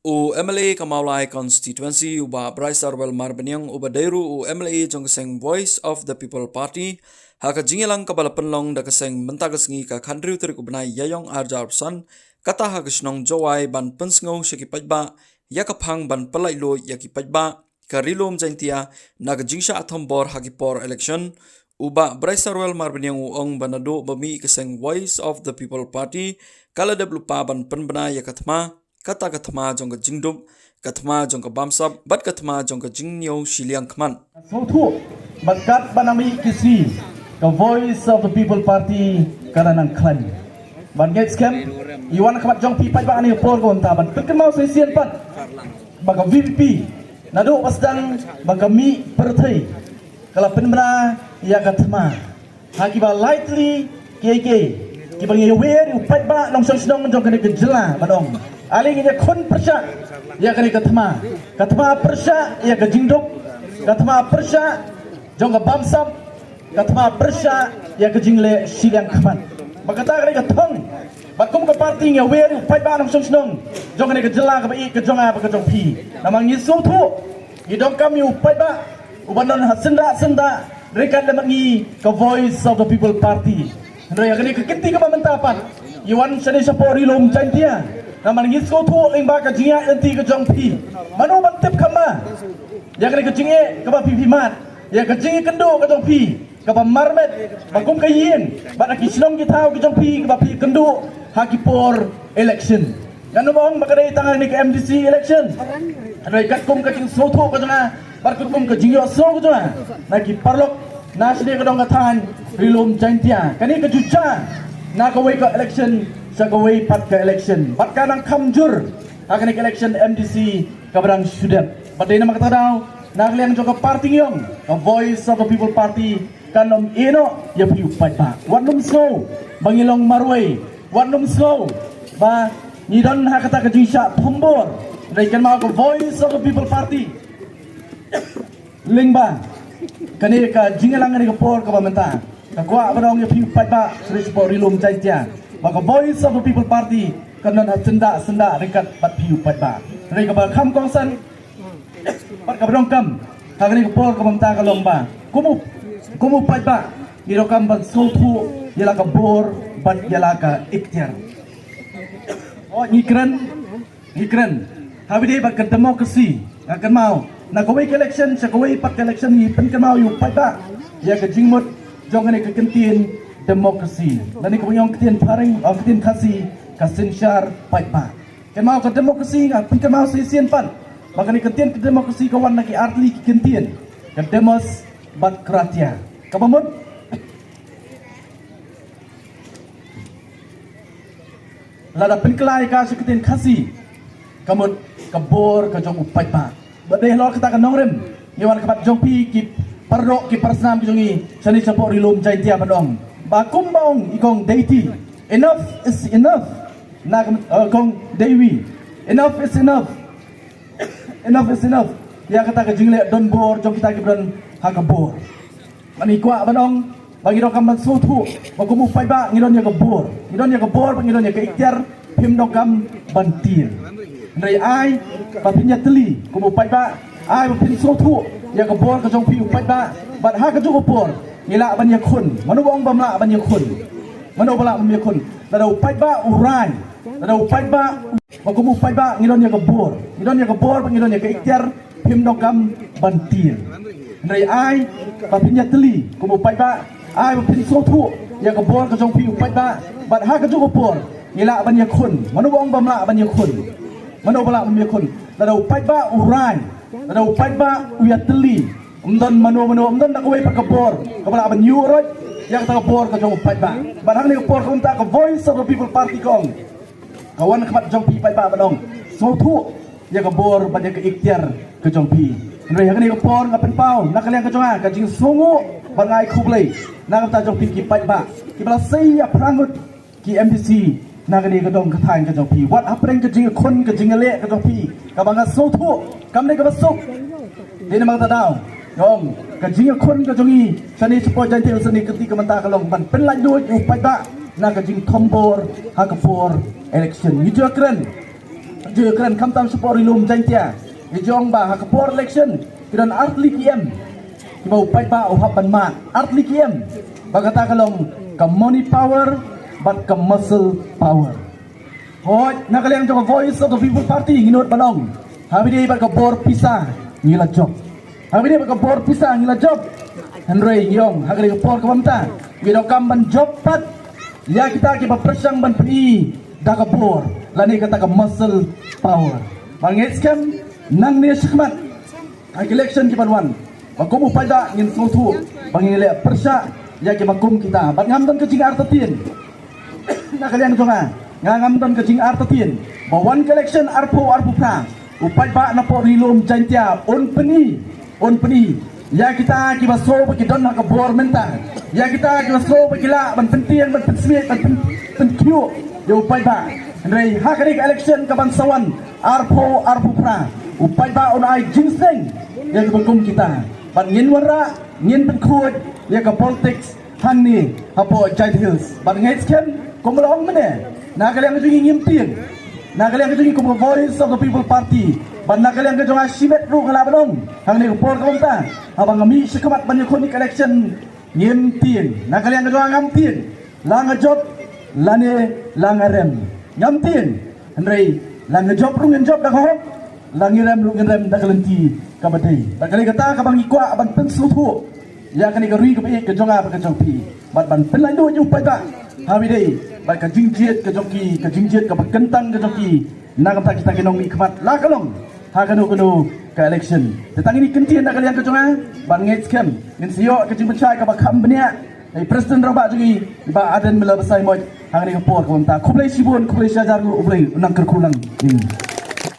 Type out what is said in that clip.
U MLA Kamaulai constituency uba Bryce Arwell Marbanyang uba Dairu u MLA jong keseng Voice of the People Party haka jingilang kabala penlong da keseng mentagasngi ka country terik ubnai Yayong Arjarsan kata haka snong jowai ban pensngau syaki pajba yakapang ban palailo yaki pajba karilom jaintia naga jingsha athombor haki por election uba Bryce Arwell Marbanyang u ong banado bami keseng Voice of the People Party kala deblupa ban penbena yakatma kata katma jong ka jingdum katma jong ka bamsap bat katma jong ka jingnyo shiliang kman so thu bakat banami kisi the Voice of the People Party karanang klan ban get scam iwan khabat jong pi pai ba ani por gon ta ban pekan mau sesian pat baga VP nado wasdang baga mi perthai kala penbra ya katma hakiba lightly KK kibang yewer upat ba long song snong jong ka jela badong aling ini kon persya ya kani katma persya ya ka jingduk katma persya jong ka bamsam katma persya ya ka jingle silang khaman bagata kani kathong bakum ka party nge wer pai ba nong song snong jong kani ka jela ka bai ka jong a ka jong pi namang ni so thu idong kam yu pai ba ubanon senda rekan lemangi ka Voice of the People Party ndo ya kani ka kinti ka mamantapan iwan sani sapori lom jantia naman ngis ko thu ling ba ka jinga enti ka jong pi manu bantep kama ya kani ka jinge ka ba pi mat ya ka jinge kendo ka jong pi ka ba marmet bagum ka yin ba na kislong gitaw ka jong pi ka ba pi kendo haki por election ngano bang makadai tangan ni ka MDC election ano ikat kum ka jing sotho ka janga bar kum ka jingyo so ka janga na ki parlok nasne ka dong ka than rilom jantia kani ka juja na ka wei ka election sa gawai pat ke election pat kanang kamjur akan ke election MDC kabarang sudat padai nama kata daw nagliang joka party yong ka Voice of the People Party kanom ino ya piu pat pa wanum so bangilong marway wanum so ba nidon hakata ka jisha phombor dai kan ma ka Voice of the People Party lingba kani ka jingalang ni ka por ka bamenta ka kwa barong ya piu pat pa sri sport rilum jaitia maka Voice of the People Party kanan senda rekat pat piu pat ba rai ka ba kham kong san pat ka brong kam kagani ka por ka mamta ka lomba kumu pat ba iro kam ban sotu yala ka bor bat yala ka ikhtiar oh ngikran habide ba ka democracy akan mau na kawai election sa kawai pat election ni pen ka mau yu pat ba ya ka jingmot jongani ka kentin demokrasi dan ko yung ktin paring ktin kasi kasinsyar pai pa kemau ka demokrasi nga pun kemau sisian pan makani ktin ka demokrasi kawan naki artli kintin ka demos bat kratia kabamut lada penkelai ka ktin kasi kamut kabor ka jong upai pa badai lor kita ka nongrem yawan kabat jong pi ki parro ki persnam jongi sani sapor rilum jaintia madong bakumbong ikong deity enough is enough na kong dewi enough is enough ya kata ka jingle don bor jong kita gibran hakabor mani kwa banong bagi ro kam sotu bakumu pai ba ngidon ya kabor ngidon ya ka ikhtiar pim dong kam bantir ndai ai papinya teli kumu pai ba ai pin sotu ya kabor ka jong pi pai ba bat ha ka jong kabor ngila ban yakun manu bong bamla ban yakun manu bala ban yakun tada upai ba urai tada upai ba makumu upai ba ngidon ya kabor ngidon ya ka ikhtiar pim dongam bantir ndai ai papinya teli kumu upai ba ai pin sotu ya kabor ka jong pi upai ba bat ha ka jong kabor ngila ban yakun manu bong bamla ban yakun manu bala ban yakun tada upai ba urai tada upai ba uyateli umdan manu umdan nak wei pakabor kabala ban yuroj yang ta kabor ka jong pai ba barang ni kabor kunta ka Voice of the People Party kong kawan kamat jong pi pai ba badong so thu ya kabor ban ka ikhtiar ka jong pi ngai hang ni kabor ngapen pau nakaliang ka jonga ka jing sungu bangai khublei na ta jong pi ki pai ba ki bala sei ya prangut ki MDC nagani ka dong ka thain ka jong pi wat apreng ka jing khon ka jing le ka jong pi ka banga so thu kam ni ka basuk ni namang ta daw Yong, kajing kon kajongi sani support jantil sani ketika menta kalong ban penlai duit upai ba na kajing tombor hakapor election ni keren je kran kam tam support ilum jantia ijong ba ha kapor election kiran artli kiem kiba upai ba o haban ma artli kiem bagata kalong ka money power but ka muscle power hoi nakaliang jong voice of the people party nginut balong habide ba ka bor pisa ngila job habide ba ka bor pisa ngila job Henry Yong hagari ka por kamamta ginokam ban job pat ya kita ki persang ban pi da ka bor lani kata ka muscle power bangets kam nang ne sikmat ai election ki banwan bakum upada ngin sutu bangile persa ya ki bakum kita bat ngam don ke jing artatin na kalian jonga ngam don ke jing artatin bawan election arpo pra upai ba na por hilum jantia on peni ya kita ki baso bagi don ka bor menta ya kita ki baso bagi la ban penting ban pensmiet ban penkiu ya upai ba Andrei hakari election ka bansawan arpo pra upai ba on ai ginseng ya bakum kita ban ngin wara ngin penkuat ya ka politics hang ni hapo Giant Hills ban ngais ken komlong mene na kalian jungi ngimtin na kalian jungi ko voice of the people party ban na kalian jungi asimet ru kala balong hang ni por komta abang ngami sekamat ban yakoni election ngimtin na kalian jungi ngamtin lang job lane langarem ngamtin Andrei lang job rung job dah ho langirem rung dah kelenti kabadai dah kali kata kabang ikwa ban pensutu ya kani ka rui ka pe ka jonga ka jongpi bat ban penlai do ju pai ta habi dei bat ka jingjet ka jongki ka jingjet ka kentang ka jongki na ka kita kenong mi khmat la kalong ha kanu ka election tetang ini kentien dak kalian ka jonga ban ngets kem ngin sio ka jing pencai ka bakam benia ai president roba jugi ba aden mela besai moj hang ni ka por ka ta khoplai sibun khoplai sajar ublai unang kerkulang ini